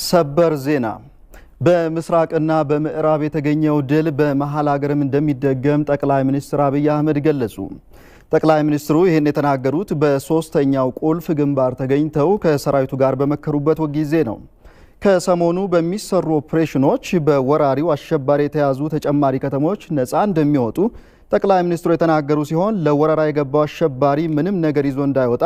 ሰበር ዜና በምስራቅና በምዕራብ የተገኘው ድል በመሃል ሀገርም እንደሚደገም ጠቅላይ ሚኒስትር አብይ አህመድ ገለጹ። ጠቅላይ ሚኒስትሩ ይህን የተናገሩት በሶስተኛው ቁልፍ ግንባር ተገኝተው ከሰራዊቱ ጋር በመከሩበት ጊዜ ነው። ከሰሞኑ በሚሰሩ ኦፕሬሽኖች በወራሪው አሸባሪ የተያዙ ተጨማሪ ከተሞች ነፃ እንደሚወጡ ጠቅላይ ሚኒስትሩ የተናገሩ ሲሆን ለወረራ የገባው አሸባሪ ምንም ነገር ይዞ እንዳይወጣ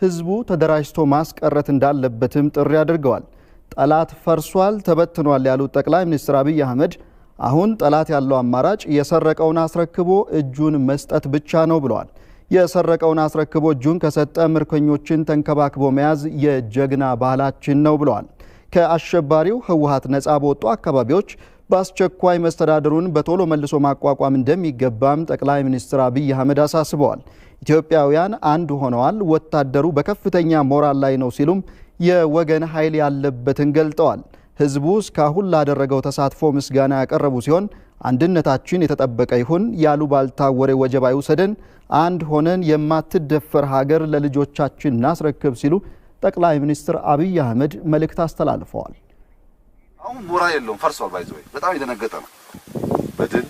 ህዝቡ ተደራጅቶ ማስቀረት እንዳለበትም ጥሪ አድርገዋል። ጠላት ፈርሷል ተበትኗል ያሉት ጠቅላይ ሚኒስትር አብይ አህመድ አሁን ጠላት ያለው አማራጭ የሰረቀውን አስረክቦ እጁን መስጠት ብቻ ነው ብለዋል። የሰረቀውን አስረክቦ እጁን ከሰጠ ምርኮኞችን ተንከባክቦ መያዝ የጀግና ባህላችን ነው ብለዋል። ከአሸባሪው ህወሓት ነፃ በወጡ አካባቢዎች በአስቸኳይ መስተዳድሩን በቶሎ መልሶ ማቋቋም እንደሚገባም ጠቅላይ ሚኒስትር አብይ አህመድ አሳስበዋል። ኢትዮጵያውያን አንድ ሆነዋል፣ ወታደሩ በከፍተኛ ሞራል ላይ ነው ሲሉም የወገን ኃይል ያለበትን ገልጠዋል። ህዝቡ እስካሁን ላደረገው ተሳትፎ ምስጋና ያቀረቡ ሲሆን አንድነታችን የተጠበቀ ይሁን፣ ያሉባልታ ወሬ ወጀብ አይውሰደን፣ አንድ ሆነን የማትደፈር ሀገር ለልጆቻችን እናስረክብ ሲሉ ጠቅላይ ሚኒስትር አብይ አህመድ መልእክት አስተላልፈዋል። አሁን ሞራል የለውም፣ ፈርሷል። ባይዘው በጣም የደነገጠ ነው። በድል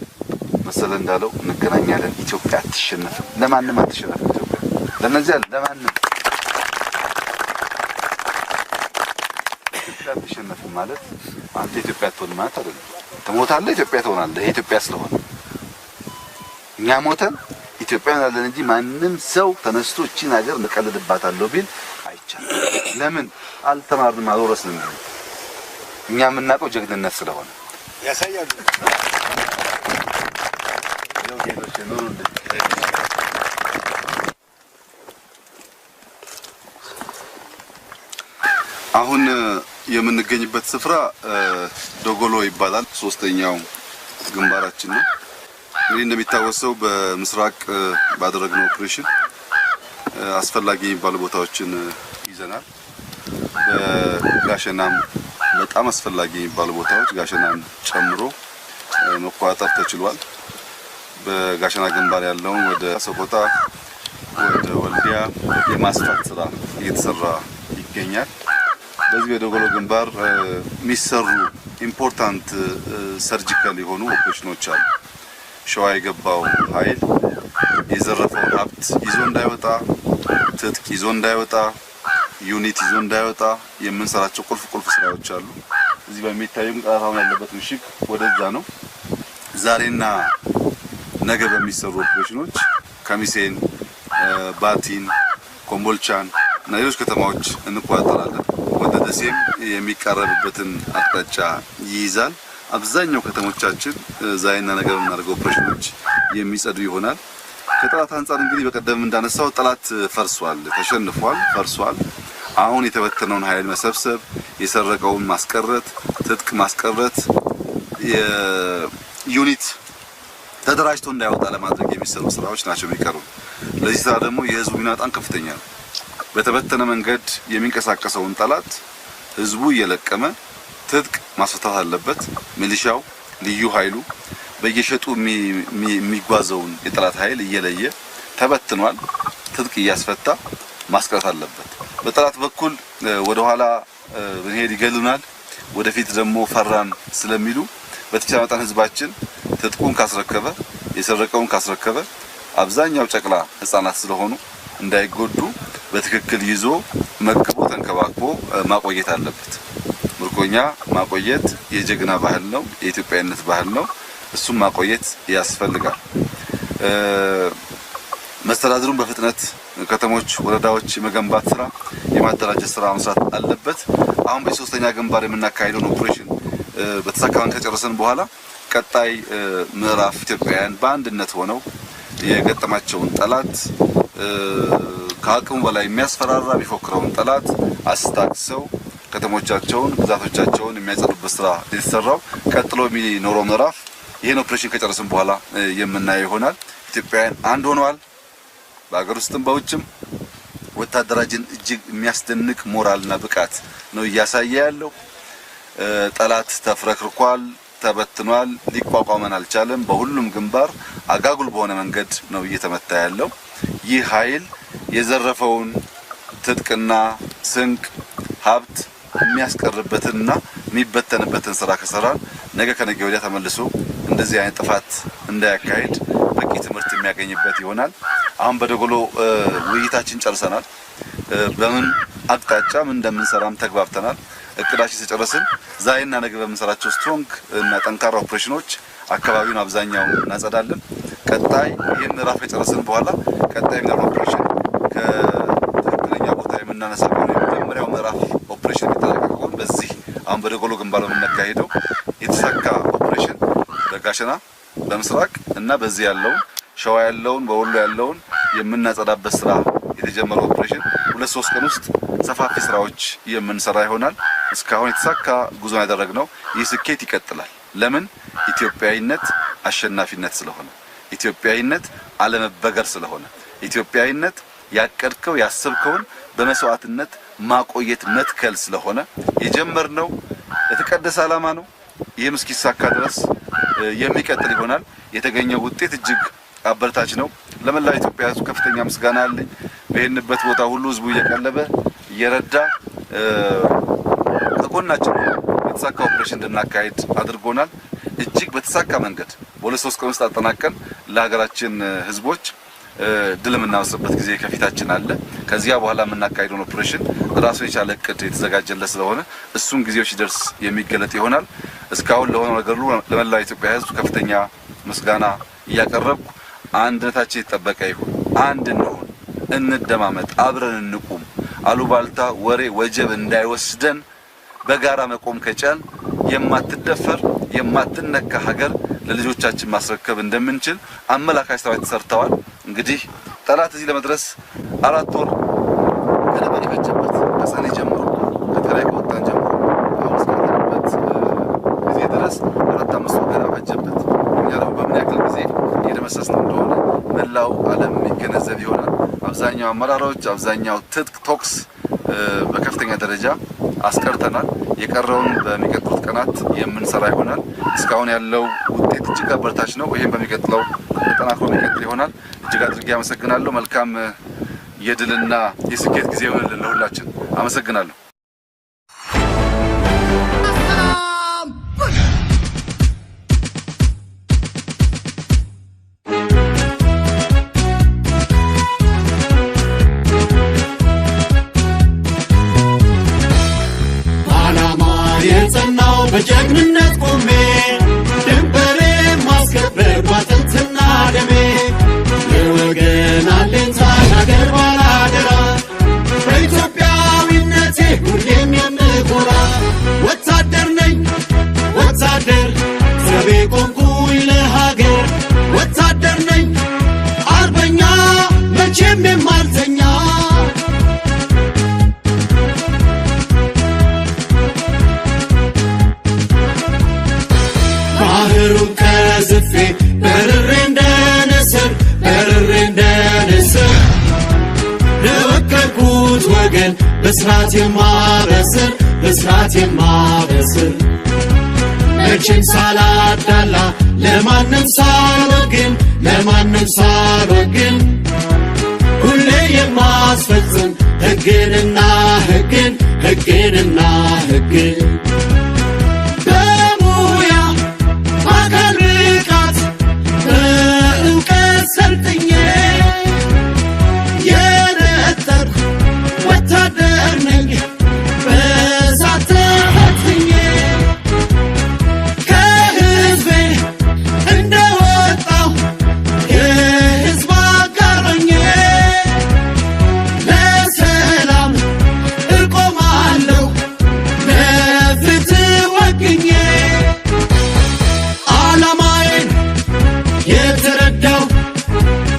መሰለ እንዳለው እንገናኛለን። ኢትዮጵያ አትሸነፍም፣ ለማንም አትሸነፍም። ኢትዮጵያ ለነዚያ ለማንም አትሸነፍም ማለት አንተ ኢትዮጵያ አትሆንም ማለት አይደለም። ትሞታለህ፣ ኢትዮጵያ ትሆናለህ። ይሄ ኢትዮጵያ ስለሆነ እኛ ሞተን ኢትዮጵያ እንላለን እንጂ ማንም ሰው ተነስቶ እቺን ሀገር እንቀልድባታለሁ ቢል አይቻልም። ለምን አልተማርንም፣ አልወረስንም። እኛ የምናውቀው ጀግንነት ስለሆነ ያሳያሉ። አሁን የምንገኝበት ስፍራ ዶጎሎ ይባላል። ሶስተኛው ግንባራችን ነው። እንግዲህ እንደሚታወሰው በምስራቅ ባደረግነው ኦፕሬሽን አስፈላጊ የሚባሉ ቦታዎችን ይዘናል። በጋሸናም በጣም አስፈላጊ የሚባሉ ቦታዎች ጋሸናን ጨምሮ መቆጣጠር ተችሏል። በጋሸና ግንባር ያለውን ወደ ሰቆጣ ወደ ወልዲያ የማስፋት ስራ እየተሰራ ይገኛል። በዚህ በዶጎሎ ግንባር የሚሰሩ ኢምፖርታንት ሰርጂካል የሆኑ ኦፕሬሽኖች አሉ። ሸዋ የገባው ኃይል የዘረፈውን ሀብት ይዞ እንዳይወጣ፣ ትጥቅ ይዞ እንዳይወጣ፣ ዩኒት ይዞ እንዳይወጣ የምንሰራቸው ቁልፍ ስራዎች አሉ። እዚህ በሚታየው ቀራራውን ያለበት ምሽግ ወደዛ ነው። ዛሬና ነገ በሚሰሩ ኦፕሬሽኖች ከሚሴን፣ ባቲን፣ ኮምቦልቻን እና ሌሎች ከተማዎች እንቆጣጠራለን። ወደ ደሴም የሚቀርብበትን አቅጣጫ ይይዛል። አብዛኛው ከተሞቻችን ዛሬና ነገ በምናደርገው ኦፕሬሽኖች የሚጸዱ ይሆናል። ከጠላት አንፃር እንግዲህ በቀደም እንዳነሳው ጠላት ፈርሷል፣ ተሸንፏል፣ ፈርሷል። አሁን የተበተነውን ኃይል መሰብሰብ፣ የሰረቀውን ማስቀረት፣ ትጥቅ ማስቀረት፣ የዩኒት ተደራጅቶ እንዳይወጣ ለማድረግ የሚሰሩ ስራዎች ናቸው የሚቀሩ። ለዚህ ስራ ደግሞ የህዝቡ ሚና በጣም ከፍተኛ ነው። በተበተነ መንገድ የሚንቀሳቀሰውን ጠላት ህዝቡ እየለቀመ ትጥቅ ማስፈታት አለበት። ሚሊሻው፣ ልዩ ኃይሉ በየሸጡ የሚጓዘውን የጠላት ኃይል እየለየ ተበትኗል፣ ትጥቅ እያስፈታ ማስቀረት አለበት። በጠላት በኩል ወደ ኋላ ብንሄድ ይገሉናል፣ ወደፊት ደግሞ ፈራን ስለሚሉ በተቻለ መጠን ህዝባችን ትጥቁን ካስረከበ፣ የሰረቀውን ካስረከበ፣ አብዛኛው ጨቅላ ህፃናት ስለሆኑ እንዳይጎዱ በትክክል ይዞ መግቦ ተንከባክቦ ማቆየት አለበት። ምርኮኛ ማቆየት የጀግና ባህል ነው፣ የኢትዮጵያዊነት ባህል ነው። እሱም ማቆየት ያስፈልጋል። መስተዳድሩን በፍጥነት ከተሞች፣ ወረዳዎች የመገንባት ስራ፣ የማደራጀት ስራ መስራት አለበት። አሁን በሶስተኛ ግንባር የምናካሄደውን ኦፕሬሽን በተሳካን ከጨረሰን በኋላ ቀጣይ ምዕራፍ ኢትዮጵያውያን በአንድነት ሆነው የገጠማቸውን ጠላት ከአቅሙ በላይ የሚያስፈራራ የሚፎክረውን ጠላት አስታክሰው ከተሞቻቸውን፣ ግዛቶቻቸውን የሚያጸዱበት ስራ የተሰራው ቀጥሎ የሚኖረው ምዕራፍ ይሄን ኦፕሬሽን ከጨረስን በኋላ የምናየው ይሆናል። ኢትዮጵያውያን አንድ ሆነዋል። በአገር ውስጥም በውጭም ወታደራችን እጅግ የሚያስደንቅ ሞራልና ብቃት ነው እያሳየ ያለው። ጠላት ተፍረክርኳል፣ ተበትኗል፣ ሊቋቋመን አልቻለም። በሁሉም ግንባር አጋጉል በሆነ መንገድ ነው እየተመታ ያለው። ይህ ኃይል የዘረፈውን ትጥቅና ስንቅ ሀብት የሚያስቀርበትና የሚበተንበትን ስራ ከሰራን ነገ ከነገ ወዲያ ተመልሶ እንደዚህ አይነት ጥፋት እንዳያካሂድ በቂ ትምህርት የሚያገኝበት ይሆናል። አሁን በደጎሎ ውይይታችን ጨርሰናል። በምን አቅጣጫ ምን እንደምንሰራም ተግባብተናል። እቅዳችን ተጨረስን። ዛሬና ነገ በምንሰራቸው ስትሮንግ እና ጠንካራ ኦፕሬሽኖች አካባቢውን አብዛኛውን እናጸዳለን። ቀጣይ ይህን ምዕራፍ ከጨረስን በኋላ ቀጣይ ምዕራፍ ኦፕሬሽን ከትክክለኛ ቦታ የምናነሳ ቢሆን የመጀመሪያው ምዕራፍ ኦፕሬሽን የተጠናቀቀውን በዚህ አሁን በደጎሎ ግንባር የምናካሄደው የተሳካ ኦፕሬሽን በጋሸና በምስራቅ እና በዚህ ያለውን ሸዋ ያለውን በወሎ ያለውን የምናጸዳበት ስራ የተጀመረው ኦፕሬሽን 2-3 ቀን ውስጥ ሰፋፊ ስራዎች የምንሰራ ይሆናል። እስካሁን የተሳካ ጉዞ ያደረግነው ይህ ስኬት ይቀጥላል። ለምን? ኢትዮጵያዊነት አሸናፊነት ስለሆነ፣ ኢትዮጵያዊነት አለመበገር ስለሆነ፣ ኢትዮጵያዊነት ያቀድከው ያሰብከውን በመስዋዕትነት ማቆየት መትከል ስለሆነ የጀመርነው ለተቀደሰ ዓላማ ነው። ይህም እስኪሳካ ድረስ የሚቀጥል ይሆናል። የተገኘው ውጤት እጅግ አበረታች ነው። ለመላው ኢትዮጵያ ሕዝብ ከፍተኛ ምስጋና አለኝ። በሄንበት ቦታ ሁሉ ሕዝቡ እየቀለበ እየረዳ ከጎናችን የተሳካ ኦፕሬሽን እንድናካሄድ አድርጎናል። እጅግ በተሳካ መንገድ በ2-3 ቀን ውስጥ አጠናቀን ለሀገራችን ሕዝቦች ድል የምናወስበት ጊዜ ከፊታችን አለ። ከዚያ በኋላ የምናካሄደውን ኦፕሬሽን ራሱን የቻለ እቅድ የተዘጋጀለት ስለሆነ እሱን ጊዜው ሲደርስ የሚገለጥ ይሆናል። እስካሁን ለሆነው ነገር ሁሉ ለመላው ኢትዮጵያ ሕዝብ ከፍተኛ ምስጋና እያቀረብኩ አንድነታችን የተጠበቀ ይሁን፣ አንድ እንሁን፣ እንደማመጥ፣ አብረን እንቁም። አሉባልታ ወሬ ወጀብ እንዳይወስደን በጋራ መቆም ከቻል የማትደፈር የማትነካ ሀገር ለልጆቻችን ማስረከብ እንደምንችል አመላካች ስራዎች ተሰርተዋል። እንግዲህ ጠላት እዚህ ለመድረስ 4 ወር ከነበር የፈጀበት ከሰኔ ጀምሮ ከትግራይ ከወጣን ጀምሮ አሁን እስካለንበት ጊዜ ድረስ 4-5 ወር ገና ፈጀበት። እኛ ደግሞ በምን ያክል ጊዜ እየደመሰስነው እንደሆነ መላው ዓለም የሚገነዘብ ይሆናል። አብዛኛው አመራሮች አብዛኛው ትጥቅ ቶክስ በከፍተኛ ደረጃ አስቀርተናል። የቀረውን በሚቀጥሉት ቀናት የምንሰራ ይሆናል። እስካሁን ያለው ውጤት እጅግ አበረታች ነው። ይሄን በሚቀጥለው ተጠናክሮ የሚቀጥል ይሆናል። እጅግ አድርጌ አመሰግናለሁ። መልካም የድልና የስኬት ጊዜ ይሆንልን ለሁላችን። አመሰግናለሁ። በጀግንነት ቆሜ ድንበሬ ማስከበር ባጥንትና ደሜ የወገን አለኝታ ሀገር ባላደራ በኢትዮጵያዊነቴ ሁሌም የምኮራ ወታደር ነኝ ወታደር ዘቤ ቆምኩኝ ለሀገር ወታደር ነኝ አርበኛ መቼም የማልተኛ ባህሩን ከዝፌ በርሬ እንደ ንስር ለወከልኩት ወገን በስራት የማበስር መቼም ሳላዳላ ለማንም ሳልወግን ሁሌ የማስፈጽም ሕግንና ሕግን ሰልጥኜ የነጠርኩ ወታደር ነኝ በእሳት ተፈትኜ ከሕዝቤ እንደወጣሁ የሕዝብ አጋር ሆኜ ለሰላም እቆማለሁ ለፍትህ ወግኜ ዓላማዬን የተረዳው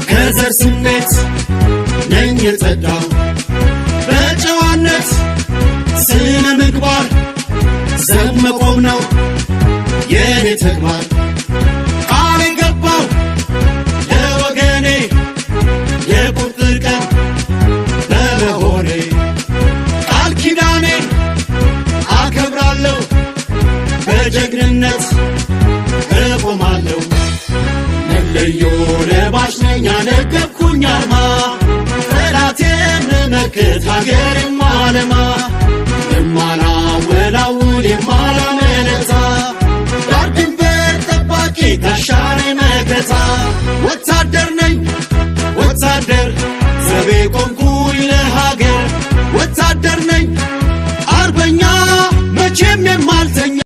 ከዘር ስሜት ነኝ የጸዳው በጨዋነት ስነ ምግባር ዘብ መቆም ነው የኔ ተግባር። ቃል የገባው ለወገኔ የቁርጥ ቀን በመሆኔ ቃል ኪዳኔን አከብራለሁ በጀግንነት እቆማለሁ። መለዮ ለባሽ ነኝ ያነገብኩኝ አርማ ጠላቴን መመከት ሀገር የማለማ የማላወላውል ወታደር ነኝ